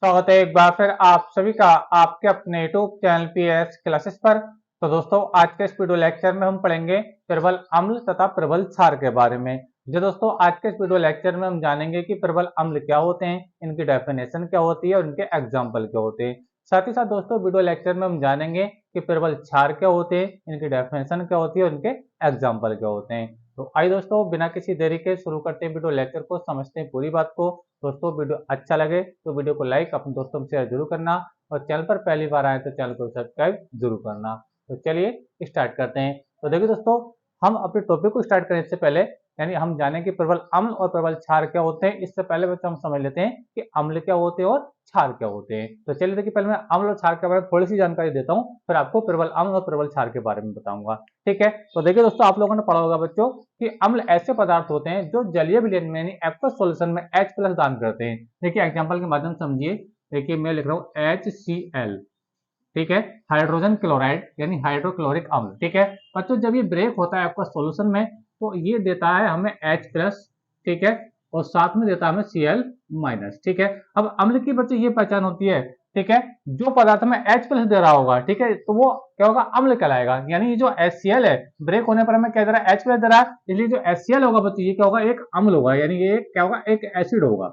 स्वागत है एक बार फिर आप सभी का आपके अपने यूट्यूब चैनल पीएस क्लासेस पर। तो दोस्तों आज के इस वीडियो लेक्चर में हम पढ़ेंगे प्रबल अम्ल तथा प्रबल क्षार के बारे में। जो दोस्तों आज के इस वीडियो लेक्चर में हम जानेंगे कि प्रबल अम्ल क्या होते हैं, इनकी डेफिनेशन क्या होती है और इनके एग्जाम्पल क्या होते हैं। साथ ही साथ दोस्तों वीडियो लेक्चर में हम जानेंगे कि प्रबल क्षार क्या होते हैं, इनकी डेफिनेशन क्या होती है और इनके एग्जाम्पल क्या होते हैं। तो आइए दोस्तों बिना किसी देरी के शुरू करते हैं वीडियो लेक्चर को, समझते हैं पूरी बात को। दोस्तों वीडियो अच्छा लगे तो वीडियो को लाइक अपने दोस्तों में शेयर जरूर करना और चैनल पर पहली बार आए तो चैनल को सब्सक्राइब जरूर करना। तो चलिए स्टार्ट करते हैं। तो देखिए दोस्तों, हम अपने टॉपिक को स्टार्ट करने से पहले यानी हम जाने कि प्रबल अम्ल और प्रबल क्षार क्या होते हैं, इससे पहले बच्चों हम समझ लेते हैं कि अम्ल क्या होते हैं और क्षार क्या होते हैं। तो चलिए देखिए, पहले मैं अम्ल और क्षार के बारे में थोड़ी सी जानकारी देता हूँ, फिर आपको प्रबल अम्ल और प्रबल क्षार के बारे में बताऊंगा। ठीक है, तो देखिए दोस्तों, आप लोगों ने पढ़ा होगा बच्चों कि अम्ल ऐसे पदार्थ होते हैं जो जलीय विलयन में यानी एक्वस सॉल्यूशन में H+ दान करते हैं। देखिए एग्जांपल के माध्यम से समझिए। देखिए मैं लिख रहा हूँ HCl, ठीक है, हाइड्रोजन क्लोराइड यानी हाइड्रोक्लोरिक अम्ल। ठीक है बच्चों, जब ये ब्रेक होता है एक्वस सॉल्यूशन में तो ये देता है हमें H+, ठीक है, और साथ में देता है हमें Cl-। ठीक है, अब अम्ल की बच्चों ये पहचान होती है, ठीक है, जो पदार्थ में H+ दे रहा होगा, ठीक है, तो वो क्या होगा, अम्ल कहलाएगा। यानी ये जो HCl है ब्रेक होने पर हमें क्या दे रहा है, H+ दे रहा है, इसलिए जो HCl होगा बच्चों ये क्या होगा, एक अम्ल होगा, यानी ये क्या होगा, एक एसिड होगा।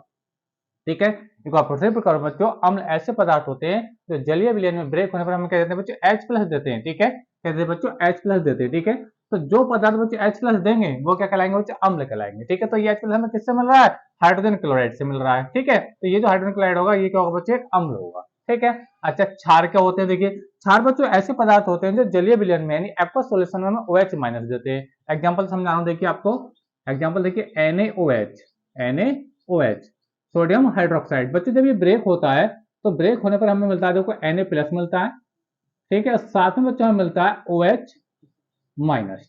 ठीक है, एक बार फिर प्रकार बच्चों, अम्ल ऐसे पदार्थ होते हैं जो जलीय विलयन में ब्रेक होने पर हम क्या देते हैं बच्चों, H+ देते हैं। ठीक है, कहते हैं बच्चों H+ देते हैं। ठीक है, तो जो पदार्थ बच्चों H+ देंगे वो क्या कहलाएंगे बच्चों, अम्ल कहलाएंगे। ठीक है, तो ये H+ हमें किससे मिल रहा है, हाइड्रोजन क्लोराइड से मिल रहा है। ठीक है, तो ये जो हाइड्रोजन क्लोराइड होगा ये क्या होगा बच्चों, एक अम्ल होगा। ठीक है, अच्छा क्षार क्या होते हैं, देखिए क्षार बच्चों ऐसे पदार्थ होते हैं जो जलीय विलयन में यानी एक्वस सॉल्यूशन में हमें OH- देते हैं। एग्जांपल समझा रहा हूं, देखिए आपको एग्जांपल देखिए NaOH सोडियम हाइड्रोक्साइड। बच्चों जब ये ब्रेक होता है तो ब्रेक होने पर हमें मिलता है, देखो Na+ मिलता है, ठीक है, साथ में बच्चों हमें मिलता है OH-।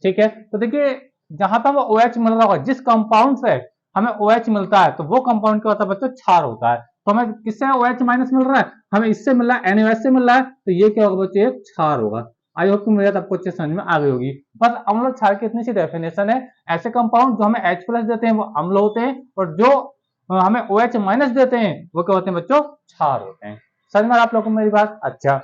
ठीक है, तो देखिए जहां पर वो OH मिल रहा होगा, जिस कंपाउंड से हमें OH मिलता है तो वो कंपाउंड क्या होता है बच्चों, क्षार होता है। तो हमें किससे OH- मिल रहा है, हमें इससे मिल रहा है, NaOH से मिल रहा है, तो ये क्या होगा बच्चों, एक क्षार होगा। आई होप मेरी बात आपको अच्छे समझ में आ गई होगी। बस अम्ल और क्षार की इतनी सी डेफिनेशन है। ऐसे कंपाउंड जो हमें H+ देते हैं वो अम्ल होते हैं और जो हमें OH- देते हैं वो क्या होते हैं बच्चों, क्षार होते हैं। समझ में आप लोगों को मेरी बात। अच्छा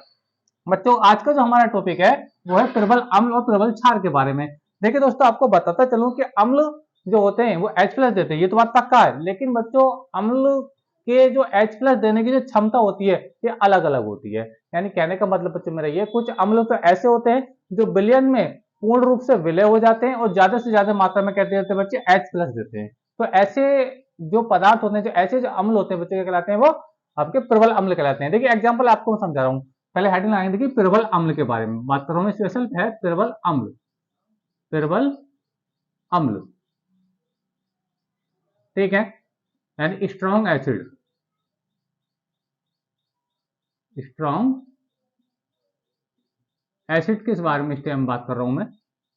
बच्चों, आज का जो हमारा टॉपिक है वो है प्रबल अम्ल और प्रबल क्षार के बारे में। देखिए दोस्तों, आपको बताता चलूं कि अम्ल जो होते हैं वो H+ देते हैं, ये तो बात पक्का है, लेकिन बच्चों अम्ल के जो H+ देने की जो क्षमता होती है ये अलग अलग होती है। यानी कहने का मतलब बच्चों मेरा ये, कुछ अम्ल तो ऐसे होते हैं जो विलयन में पूर्ण रूप से विलय हो जाते हैं और ज्यादा से ज्यादा मात्रा में कहते हैं बच्चे H+ देते हैं। तो ऐसे जो पदार्थ होते हैं, जो ऐसे जो अम्ल होते हैं बच्चे क्या कहलाते हैं, वो आपके प्रबल अम्ल कहलाते हैं। देखिए एग्जाम्पल आपको मैं समझा रहा हूँ। पहले हेडिंग लगाएंगे, देखिए प्रबल अम्ल के बारे में बात कर रहा हूं, स्पेशल है प्रबल अम्ल। प्रबल अम्ल, ठीक है, यानी स्ट्रॉन्ग एसिड, स्ट्रॉन्ग एसिड किस बारे में इस टाइम बात कर रहा हूं मैं।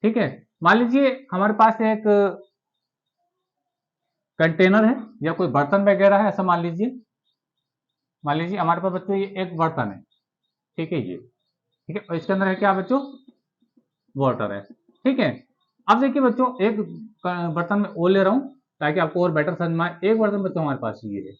ठीक है, मान लीजिए हमारे पास एक कंटेनर है या कोई बर्तन वगैरह है, ऐसा मान लीजिए हमारे पास बच्चों ये एक बर्तन है, ठीक है, ये ठीक है, और इसके अंदर है क्या बच्चों, वाटर है। ठीक है, अब देखिए बच्चों, एक बर्तन में ओ ले रहा हूं ताकि आपको और बेटर समझ में आए। एक बर्तन बच्चों हमारे पास ये है,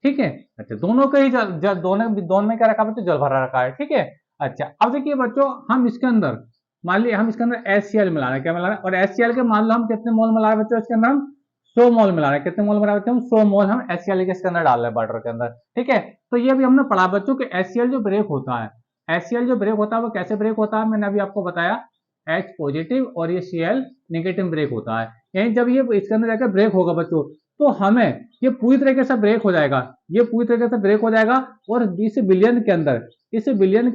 ठीक है। अच्छा, दोनों का ही दोनों में क्या रखा बच्चों, जल भरा रखा है। ठीक है, अच्छा अब देखिए बच्चों, हम इसके अंदर मान लीजिए हम इसके अंदर HCl मिला रहे हैं, क्या मिला रहे हैं, और HCl के मान लो हम कितने मोल मिला रहे हैं बच्चों, इसके अंदर हम 100 मोल मिला रहे हैं। कितने मोल मिला रहे हैं, 100 मोल हम HCl के इसके अंदर डाल रहे हैं वाटर के अंदर। ठीक है, तो ये भी हमने पढ़ा बच्चों कि HCl जो ब्रेक होता है, HCl जो ब्रेक होता है वो कैसे ब्रेक होता है, मैंने अभी आपको बताया, H+ और ये Cl- ब्रेक होता है। यानी जब ये इसके अंदर जाकर ब्रेक होगा बच्चों, तो हमें ये पूरी तरीके से ब्रेक हो जाएगा, ये पूरी तरीके से ब्रेक हो जाएगा, और इस बिलियन के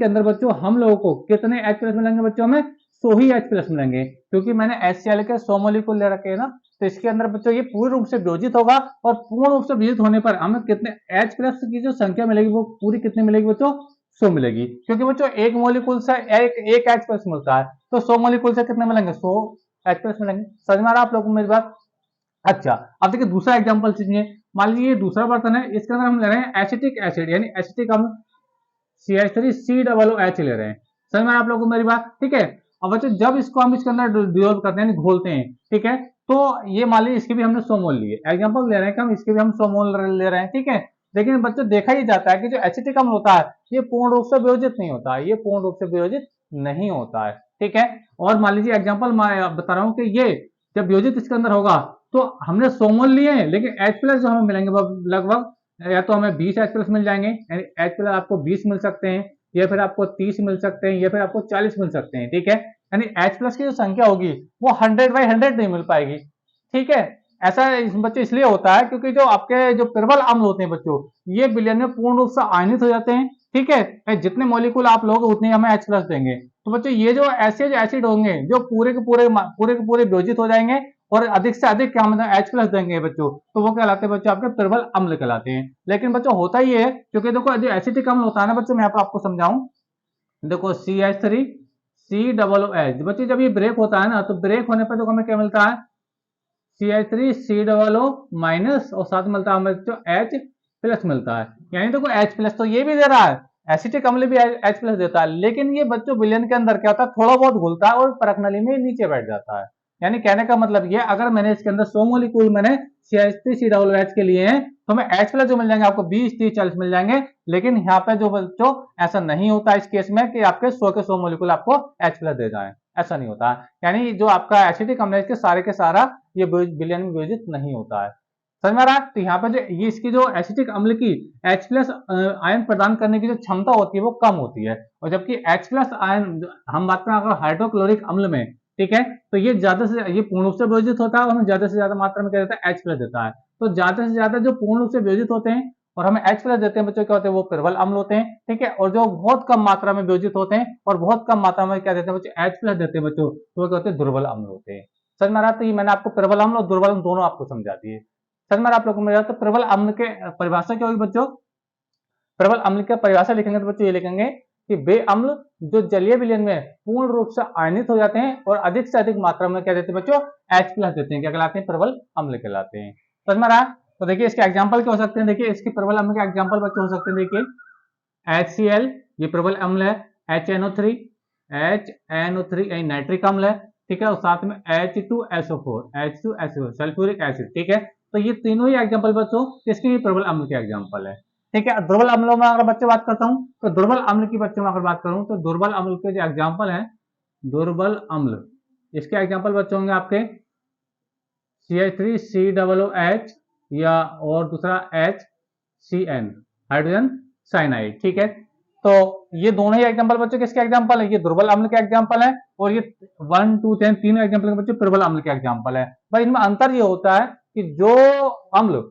अंदर बच्चों हम लोगों को कितने H+ मिलेंगे बच्चों, हमें 100 ही H+ मिलेंगे, क्योंकि मैंने HCl के 100 मॉलिक्यूल ले रखे हैं ना, तो इसके अंदर बच्चों ये पूर्ण रूप से वियोजित होगा, और पूर्ण रूप से वियोजित होने पर हमें कितने H+ की जो संख्या मिलेगी वो पूरी कितनी मिलेगी बच्चों, 100 मिलेगी। क्योंकि बच्चों एक मॉलिक्यूल से एक H+ मिलता है, तो 100 मॉलिक्यूल से कितने मिलेंगे, 100 H+ मिलेंगे। समझ में आ रहा है आप लोगों को मेरी बात। अच्छा अब देखिए दूसरा एग्जांपल लीजिए, मान लीजिए ये दूसरा बर्तन है, इसके अंदर हम ले रहे हैं एसिटिक एसिड यानी एसिटिक अम्ल CH3COOH ले रहे हैं। समझ में आप लोगों को मेरी बात। ठीक है, अब बच्चों जब इसको हम इसके अंदर डिजोल्व करते हैं, घोलते हैं, ठीक है, तो ये मान लीजिए इसके भी हमने 100 मोल लिए, एग्जांपल ले रहे हैं कि हम इसके भी हम 100 मोल ले रहे हैं। ठीक है, लेकिन बच्चों देखा ही जाता है कि जो एसिटिक अम्ल होता है ये पूर्ण रूप से वियोजित नहीं होता है, ये पूर्ण रूप से वियोजित नहीं होता है, ठीक है। और मान लीजिए एग्जाम्पल मैं बता रहा हूँ कि ये जब वियोजित इसके अंदर होगा तो हमने 100 मोल लिए हैं, लेकिन H प्लस जो हमें मिलेंगे लगभग या तो हमें 20 H प्लस मिल जाएंगे, यानी H प्लस आपको 20 मिल सकते हैं, या फिर आपको 30 मिल सकते हैं, या फिर आपको 40 मिल सकते हैं, ठीक है। यानी H प्लस की जो संख्या होगी वो 100/100 नहीं मिल पाएगी, ठीक है। ऐसा बच्चों इसलिए होता है क्योंकि जो आपके जो प्रबल अम्ल होते हैं बच्चों, ये विलयन में पूर्ण रूप से आयनित हो जाते हैं, ठीक है। जितने मॉलिक्यूल आप लोगे उतने हमें H प्लस देंगे। तो बच्चों ये जो ऐसे जो एसिड होंगे जो पूरे के पूरे वियोजित हो जाएंगे और अधिक से अधिक क्या मतलब H प्लस देंगे बच्चों, तो वो कहलाते हैं बच्चों आपके प्रबल अम्ल कहलाते हैं। लेकिन बच्चों होता ही है, क्योंकि देखो जो एसिटिक अम्ल होता है ना बच्चों, मैं यहाँ पर आपको समझाऊं, देखो CH3 COOH बच्चों जब ये ब्रेक होता है ना, तो ब्रेक होने पर तो हमें क्या मिलता है CH3 COO माइनस और साथ मिलता है हमें जो H प्लस मिलता है, यानी देखो H प्लस तो ये भी दे रहा है, एसिटिक अम्ल भी H प्लस देता है, लेकिन ये बच्चों विलयन के अंदर क्या होता है थोड़ा बहुत घुलता है और परख नली में नीचे बैठ जाता है। यानी कहने का मतलब ये, अगर मैंने इसके अंदर 100 मोलिक्यूल मैंने CH3 COOH के लिए हैं तो हमें H प्लस जो मिल जाएंगे आपको 20 30 40 मिल जाएंगे, लेकिन यहाँ पे जो बच्चों ऐसा नहीं होता इस केस में कि आपके 100 के 100 मोलिक्यूल आपको H प्लस दे जाए, ऐसा नहीं होता। यानी जो आपका एसिटिक अम्ल है सारे के सारा ये विलयन में वियोजित नहीं होता है, समझ में आ रहा है। तो यहाँ पे जो ये इसकी जो एसिटिक अम्ल की H प्लस आयन प्रदान करने की जो क्षमता होती है वो कम होती है, और जबकि H प्लस आयन हम बात करें अगर हाइड्रोक्लोरिक अम्ल में, ठीक है, तो ये ज्यादा से ये पूर्ण रूप से वियोजित होता है और हमें ज्यादा से ज्यादा मात्रा में क्या देता है H प्लस देता है। तो ज्यादा से ज्यादा जो पूर्ण रूप से वियोजित होते हैं और हमें H प्लस देते हैं बच्चों क्या होते हैं वो प्रबल अम्ल होते हैं, ठीक है। और जो बहुत कम मात्रा में वियोजित होते हैं और बहुत कम मात्रा में क्या देते हैं बच्चों H प्लस देते हैं बच्चों, तो वो क्या होते हैं दुर्बल अम्ल होते हैं। समझ में आ रहा है। तो ये मैंने आपको प्रबल अम्ल और दुर्बल अम्ल दोनों आपको समझा दिए, समझ में आप लोगों को। तो प्रबल अम्ल के परिभाषा क्या होगी बच्चों, प्रबल अम्ल की परिभाषा लिखेंगे तो बच्चों ये लिखेंगे कि वे अम्ल जो जलीय विलयन में पूर्ण रूप से आयनित हो जाते हैं और अधिक से अधिक मात्रा में क्या देते हैं बच्चों H प्लस देते हैं, क्या कहलाते हैं प्रबल अम्ल कहलाते हैं। समझ में आ रहा है। तो देखिए इसके एग्जांपल क्या हो सकते हैं, देखिए इसके प्रबल अम्ल के एग्जांपल बच्चों हो सकते हैं, देखिए HCl ये प्रबल अम्ल है, HNO3 नाइट्रिक अम्ल है, ठीक है, और साथ में H2SO4 सल्फ्यूरिक एसिड, ठीक है। तो ये तीनों ही एग्जांपल बच्चों इसके भी प्रबल अम्ल के एग्जांपल है, ठीक है। दुर्बल अम्लों में अगर बच्चे बात करता हूं तो दुर्बल अम्ल की बच्चों में अगर बात करूं तो दुर्बल अम्ल के जो एग्जांपल हैं, दुर्बल अम्ल इसके एग्जांपल बच्चे होंगे आपके CH3COOH या और दूसरा HCN हाइड्रोजन साइनाइड, ठीक है। तो ये दोनों ही एग्जांपल बच्चों किसके एग्जांपल है, ये दुर्बल अम्ल के एग्जांपल है, और ये 1 2 10 तीनों एग्जांपल के बच्चे प्रबल अम्ल के एग्जांपल है। भाई इनमें अंतर ये होता है कि जो अम्ल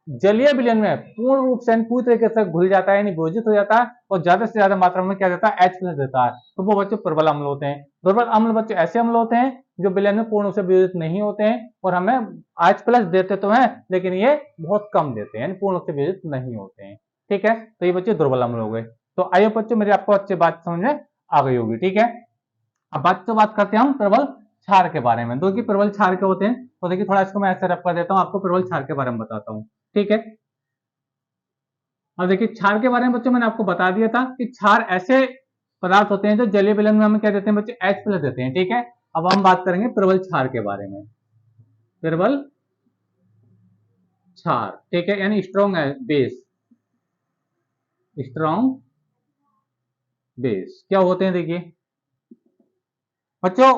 जलीय विलयन में पूर्ण रूप से पूरी तरीके से घुल जाता है यानी वियोजित हो जाता है और ज्यादा से ज्यादा मात्रा में क्या देता है H प्लस देता है, तो वो बच्चे प्रबल अम्ल होते हैं। दुर्बल अम्ल बच्चे ऐसे अम्ल होते हैं जो विलयन में पूर्ण रूप से वियोजित नहीं होते हैं और हमें H प्लस देते तो हैं लेकिन ये बहुत कम देते हैं यानी पूर्ण रूप से वियोजित नहीं होते हैं, ठीक है। तो ये बच्चे दुर्बल अम्ल हो गए। तो आइए बच्चों मेरी आपको अच्छी बात समझ में आ गई होगी, ठीक है। अब बात करते हैं हम प्रबल क्षार के बारे में। दो की प्रबल क्षार के होते हैं, तो देखिए थोड़ा इसको मैं ऐसे रख कर देता हूँ, आपको प्रबल क्षार के बारे में बताता हूँ, ठीक है। अब देखिए क्षार के बारे में बच्चों मैंने आपको बता दिया था कि क्षार ऐसे पदार्थ होते हैं जो जलीय विलयन में हमें क्या देते हैं बच्चे H प्लस देते हैं, ठीक है। अब हम बात करेंगे प्रबल क्षार के बारे में। प्रबल क्षार, ठीक है, यानी स्ट्रॉन्ग बेस, स्ट्रॉन्ग बेस क्या होते हैं देखिए बच्चों,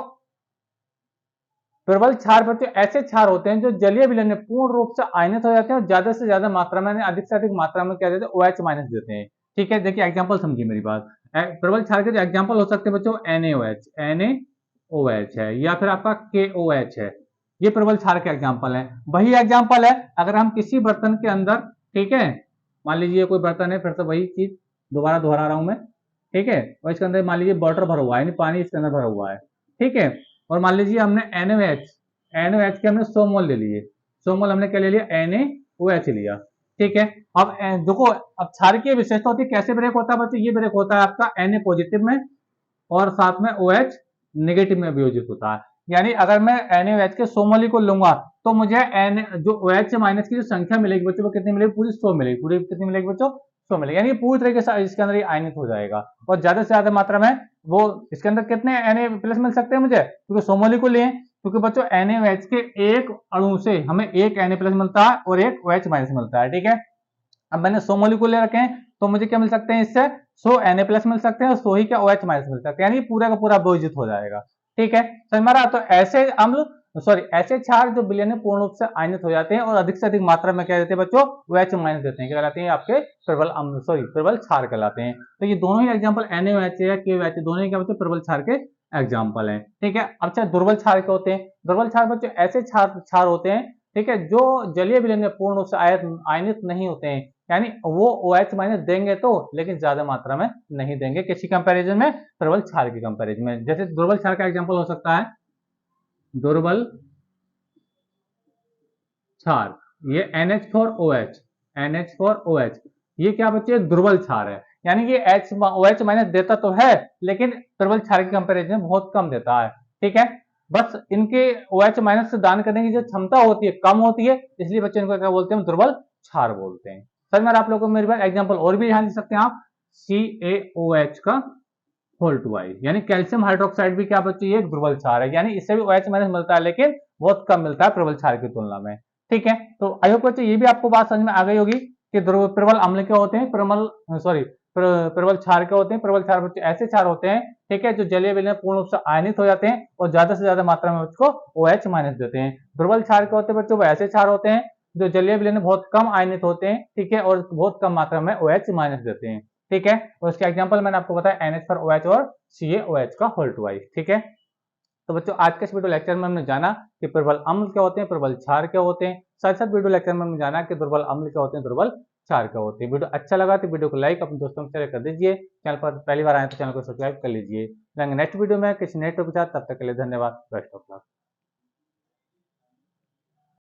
प्रबल क्षार बच्चों ऐसे क्षार होते हैं जो जलीय विलयन में पूर्ण रूप से आयनित हो जाते हैं और ज्यादा से ज्यादा मात्रा में अधिक से अधिक मात्रा में क्या देते हैं OH माइनस देते हैं, ठीक है। देखिए एग्जांपल समझिए मेरी बात। प्रबल क्षार के जो एग्जांपल हो सकते हैं बच्चों NaOH है या फिर आपका KOH है, ये प्रबल क्षार के एग्जाम्पल है। वही एग्जाम्पल है अगर हम किसी बर्तन के अंदर, ठीक है, मान लीजिए कोई बर्तन है, फिर से वही चीज दोबारा दोहरा रहा हूं मैं, ठीक है, और इसके अंदर मान लीजिए वाटर भरा हुआ है यानी पानी इसके अंदर भरा हुआ है, ठीक है, और मान लीजिए हमने NaOH के हमने 100 मोल ले लिए, 100 मोल हमने क्या ले लिया NaOH लिया, ठीक है। अब देखो अब क्षार की विशेषता होती है कैसे ब्रेक होता है बच्चों, ये ब्रेक होता है आपका Na पॉजिटिव में और साथ में OH नेगेटिव में वियोजित होता है। यानी अगर मैं NaOH के 100 मोलिक्यूल लूंगा तो मुझे जो OH माइनस की जो संख्या मिलेगी बच्चों वो कितनी मिलेगी, पूरी 100 मिलेगी, पूरी कितनी मिलेगी बच्चों 100 मिलेगी, यानी पूरी तरीके से इसके अंदर आयनित हो जाएगा और ज्यादा से ज्यादा मात्रा में वो इसके अंदर कितने Na प्लस मिल सकते हैं मुझे, क्योंकि 100 मोलिक्यूल लिए, क्योंकि बच्चों NaOH के एक अणु से हमें एक Na प्लस मिलता है और एक OH माइनस मिलता है, ठीक है। अब मैंने 100 मॉलिक्यूल ले रखे हैं तो मुझे क्या मिल सकते हैं इससे 100 Na+ मिल सकते हैं और 100 ही क्या OH- मिल सकते हैं, यानी पूरा का पूरा विभाजित हो जाएगा। ठीक है, समझ में आ रहा? तो ऐसे अम्ल ऐसे क्षार जो विलयन में पूर्ण रूप से आयनित हो जाते हैं और अधिक से अधिक मात्रा में क्या देते हैं बच्चों, OH- देते हैं, क्या कहलाते हैं आपके प्रबल अम्ल प्रबल क्षार कहलाते हैं। तो ये दोनों ही एग्जाम्पल NaOH या KOH दोनों ही क्या बच्चों प्रबल क्षार के एग्जाम्पल हैं। ठीक है, अब चाहे दुर्बल क्षार के होते हैं, दुर्बल क्षार बच्चों ऐसे क्षार होते हैं, ठीक है, जो जलीय विलयन में पूर्ण रूप से आयनित नहीं होते हैं, यानी वो OH- देंगे तो, लेकिन ज्यादा मात्रा में नहीं देंगे, किसी कंपैरिजन में प्रबल क्षार के कंपैरिजन में। जैसे दुर्बल क्षार का एग्जांपल हो सकता है दुर्बल क्षार, ये NH4OH, ये क्या बच्चे दुर्बल क्षार है, यानी ये OH- देता तो है लेकिन प्रबल क्षार के कंपैरिजन में बहुत कम देता है। ठीक है, बस इनके OH- से दान करने की जो क्षमता होती है कम होती है, इसलिए बच्चे इनको क्या बोलते हैं, दुर्बल क्षार बोलते हैं। सर मैं आप लोगों को मेरी बात एग्जांपल और भी ध्यान दे सकते हैं आप, CaOH का होल टू आई, यानी कैल्शियम हाइड्रोक्साइड भी क्या बच्चे ये एक दुर्बल क्षार है, यानी इससे भी OH- मिलता है लेकिन बहुत कम मिलता है प्रबल क्षार की तुलना में। ठीक है, तो आई होप बच्चे ये भी आपको बात समझ में आ गई होगी कि प्रबल अम्ल क्या होते हैं, प्रबल क्षार क्या होते हैं। प्रबल क्षार बच्चे ऐसे क्षार होते हैं, ठीक है, जो जलीय विलयन में पूर्ण रूप से आयनित हो जाते हैं और ज्यादा से ज्यादा मात्रा में उसको OH- देते हैं। दुर्बल क्षार क्या होते हैं बच्चों, वो ऐसे क्षार होते हैं जो जलीय विलयन में बहुत कम आयनित होते हैं, ठीक है, और बहुत कम मात्रा में OH- देते हैं। ठीक है, और उसके एग्जांपल मैंने आपको बताया NH4OH और CaOH का होल टू आई। ठीक है, तो बच्चों आज के इस वीडियो लेक्चर में हमने जाना कि प्रबल अम्ल क्या होते हैं, प्रबल क्षार क्या होते हैं, साथ साथ वीडियो लेक्चर में हमने जाना कि दुर्बल अम्ल क्या होते हैं, दुर्बल क्षार क्या होते हैं। वीडियो अच्छा लगा तो वीडियो को लाइक अपने दोस्तों में शेयर कर दीजिए, चैनल पर पहली बार आए तो चैनल को सब्सक्राइब कर लीजिए। नेक्स्ट वीडियो में किसी नए टॉपिक के साथ, तब तक के लिए धन्यवाद, बेस्ट ऑफ लक।